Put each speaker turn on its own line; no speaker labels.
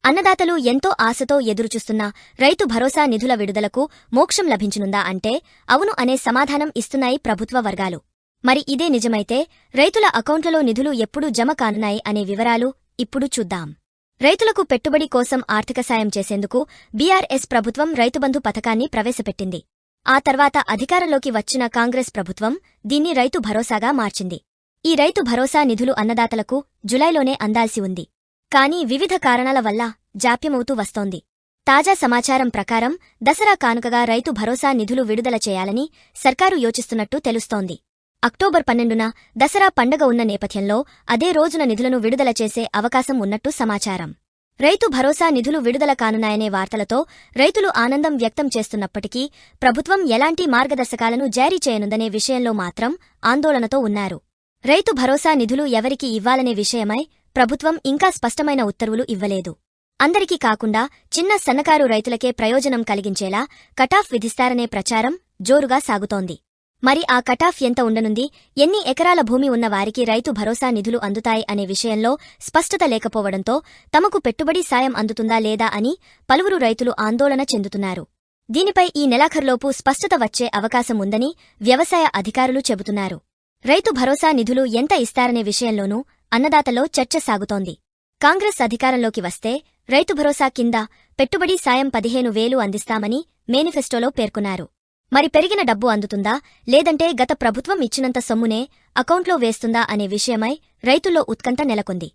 అన్నదాతలు ఎంతో ఆశతో ఎదురుచూస్తున్న రైతు భరోసా నిధుల విడుదలకు మోక్షం లభించనుందా అంటే అవును అనే సమాధానం ఇస్తున్నాయి ప్రభుత్వ వర్గాలు. మరి ఇదే నిజమైతే రైతుల అకౌంట్లలో నిధులు ఎప్పుడు జమ కానున్నాయి అనే వివరాలు ఇప్పుడు చూద్దాం. రైతులకు పెట్టుబడి కోసం ఆర్థిక సాయం చేసేందుకు బీఆర్ఎస్ ప్రభుత్వం రైతుబంధు పథకాన్ని ప్రవేశపెట్టింది. ఆ తర్వాత అధికారంలోకి వచ్చిన కాంగ్రెస్ ప్రభుత్వం దీన్ని రైతు భరోసాగా మార్చింది. ఈ రైతు భరోసా నిధులు అన్నదాతలకు జులైలోనే అందాల్సి ఉంది. కానీ వివిధ కారణాల వల్ల జాప్యమవుతూ వస్తోంది. తాజా సమాచారం ప్రకారం దసరా కానుకగా రైతు భరోసా నిధులు విడుదల చేయాలని సర్కారు యోచిస్తున్నట్టు తెలుస్తోంది. అక్టోబర్ 12న దసరా పండగ ఉన్న నేపథ్యంలో అదే రోజున నిధులను విడుదల చేసే అవకాశం ఉన్నట్టు సమాచారం. రైతు భరోసా నిధులు విడుదల కానున్నాయనే వార్తలతో రైతులు ఆనందం వ్యక్తం చేస్తున్నప్పటికీ ప్రభుత్వం ఎలాంటి మార్గదర్శకాలను జారీ చేయనుందనే విషయంలో మాత్రం ఆందోళనతో ఉన్నారు. రైతు భరోసా నిధులు ఎవరికి ఇవ్వాలనే విషయమై ప్రభుత్వం ఇంకా స్పష్టమైన ఉత్తర్వులు ఇవ్వలేదు. అందరికీ కాకుండా చిన్న సన్నకారు రైతులకే ప్రయోజనం కలిగించేలా కటాఫ్ విధిస్తారనే ప్రచారం జోరుగా సాగుతోంది. మరి ఆ కటాఫ్ ఎంత ఉండనుంది, ఎన్ని ఎకరాల భూమి ఉన్న వారికి రైతు భరోసా నిధులు అందుతాయి అనే విషయంలో స్పష్టత లేకపోవడంతో తమకు పెట్టుబడి సాయం అందుతుందా లేదా అని పలువురు రైతులు ఆందోళన చెందుతున్నారు. దీనిపై ఈ నెలాఖరులోపు స్పష్టత వచ్చే అవకాశం ఉందని వ్యవసాయ అధికారులు చెబుతున్నారు. రైతు భరోసా నిధులు ఎంత ఇస్తారనే విషయంలోనూ అన్నదాతల్లో చర్చ సాగుతోంది. కాంగ్రెస్ అధికారంలోకి వస్తే రైతు భరోసా కింద పెట్టుబడి సాయం 15,000 అందిస్తామని మేనిఫెస్టోలో పేర్కొన్నారు. మరి పెరిగిన డబ్బు అందుతుందా లేదంటే గత ప్రభుత్వం ఇచ్చినంత సొమ్మునే అకౌంట్లో వేస్తుందా అనే విషయమై రైతుల్లో ఉత్కంఠ నెలకొంది.